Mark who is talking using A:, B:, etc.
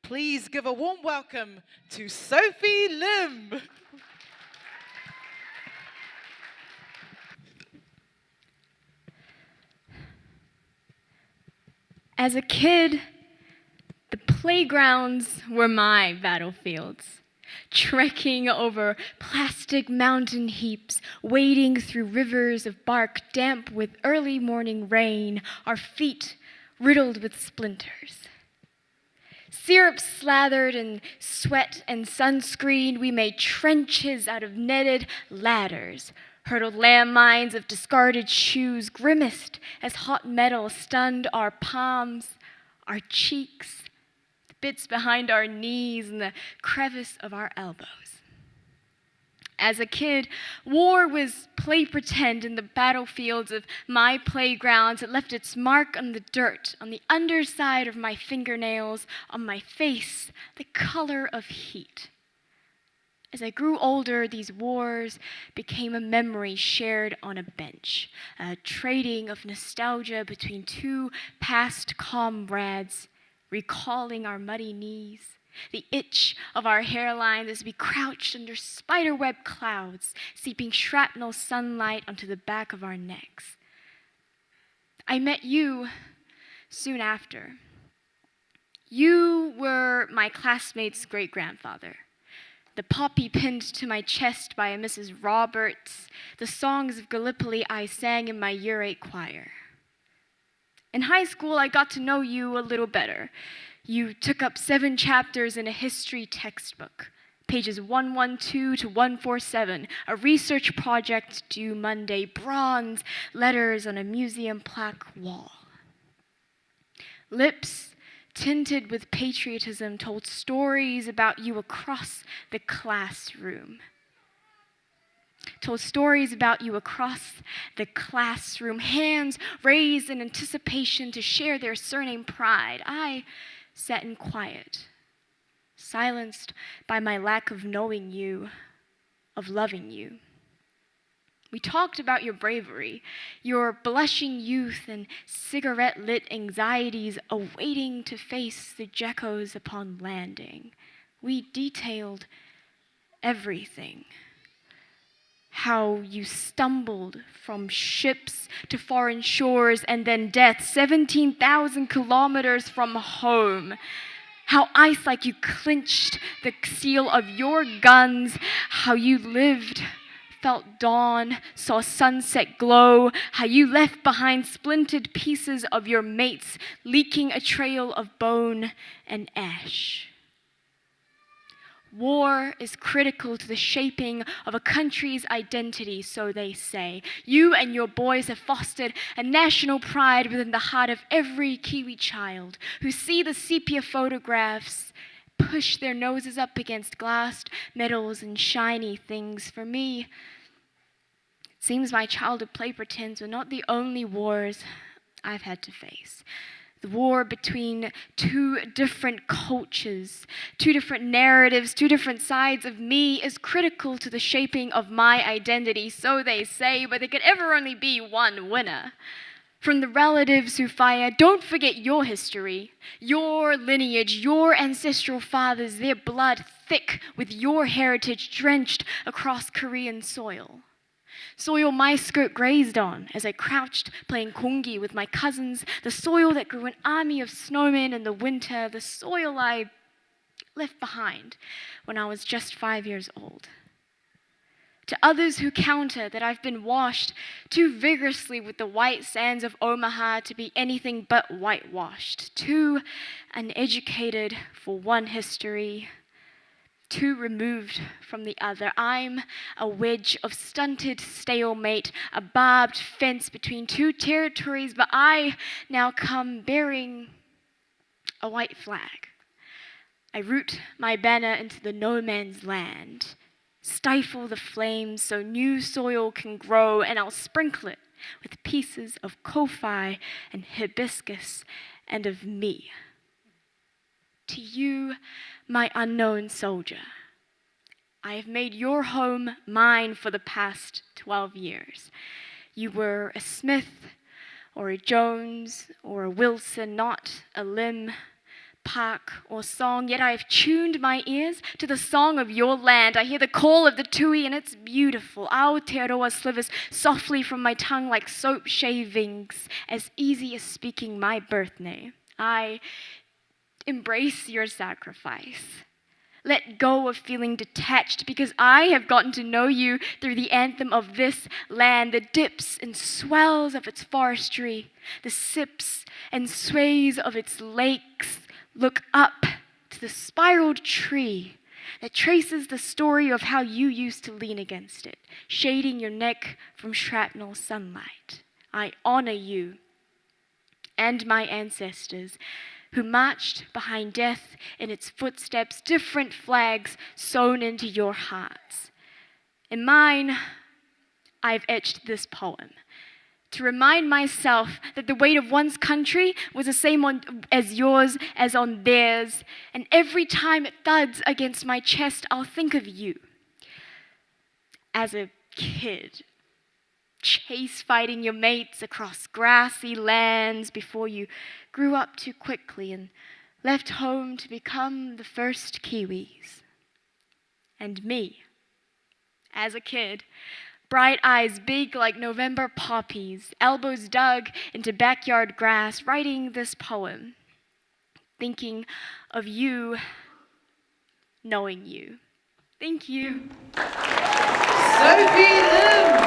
A: Please give a warm welcome to Sophie Lim.
B: As a kid, the playgrounds were my battlefields. Trekking over plastic mountain heaps, wading through rivers of bark damp with early morning rain, our feet riddled with splinters. Syrup slathered in sweat and sunscreen, we made trenches out of netted ladders, hurdled landmines of discarded shoes, grimaced as hot metal stunned our palms, our cheeks, the bits behind our knees, and the crevice of our elbows. As a kid, war was play pretend in the battlefields of my playgrounds. It left its mark on the dirt, on the underside of my fingernails, on my face, the color of heat. As I grew older, these wars became a memory shared on a bench, a trading of nostalgia between two past comrades, recalling our muddy knees, the itch of our hairlines as we crouched under spiderweb clouds, seeping shrapnel sunlight onto the back of our necks. I met you soon after. You were my classmate's great-grandfather. The poppy pinned to my chest by a Mrs. Roberts, the songs of Gallipoli I sang in my year 8 choir. In high school, I got to know you a little better. You took up 7 chapters in a history textbook, pages 112 to 147, a research project due Monday, bronze letters on a museum plaque wall. Lips tinted with patriotism told stories about you across the classroom. Hands raised in anticipation to share their surname pride. I sat in quiet, silenced by my lack of knowing you, of loving you. We talked about your bravery, your blushing youth and cigarette-lit anxieties awaiting to face the geckos upon landing. We detailed everything. How you stumbled from ships to foreign shores and then death, 17,000 kilometers from home. How ice like you clinched the seal of your guns, how you lived, felt dawn, saw sunset glow, how you left behind splintered pieces of your mates, leaking a trail of bone and ash. War is critical to the shaping of a country's identity, so they say. You and your boys have fostered a national pride within the heart of every Kiwi child who see the sepia photographs, push their noses up against glassed metals and shiny things. For me, it seems my childhood play pretends were not the only wars I've had to face. The war between two different cultures, two different narratives, two different sides of me is critical to the shaping of my identity, so they say, but there could ever only be one winner. From the relatives who fire, don't forget your history, your lineage, your ancestral fathers, their blood thick with your heritage drenched across Korean soil. Soil my skirt grazed on as I crouched playing kongi with my cousins, the soil that grew an army of snowmen in the winter, the soil I left behind when I was just 5 years old. To others who counter that I've been washed too vigorously with the white sands of Omaha to be anything but whitewashed, too uneducated for one history, too removed from the other. I'm a wedge of stunted stalemate, a barbed fence between two territories, but I now come bearing a white flag. I root my banner into the no man's land, stifle the flames so new soil can grow, and I'll sprinkle it with pieces of kofi and hibiscus and of me. To you, my unknown soldier, I have made your home mine for the past 12 years. You were a Smith or a Jones or a Wilson, not a Lim, park or song, yet I have tuned my ears to the song of your land. I hear the call of the tui, and it's beautiful. Aotearoa slivers softly from my tongue like soap shavings, as easy as speaking my birth name. I embrace your sacrifice. Let go of feeling detached, because I have gotten to know you through the anthem of this land, the dips and swells of its forestry, the sips and sways of its lakes. Look up to the spiraled tree that traces the story of how you used to lean against it, shading your neck from shrapnel sunlight. I honor you and my ancestors who marched behind death in its footsteps, different flags sewn into your hearts. In mine, I've etched this poem to remind myself that the weight of one's country was the same as yours as on theirs, and every time it thuds against my chest, I'll think of you as a kid, chase fighting your mates across grassy lands before you grew up too quickly and left home to become the first Kiwis. And me, as a kid, bright eyes big like November poppies, elbows dug into backyard grass, writing this poem, thinking of you, knowing you. Thank you.
A: Sophie Lim.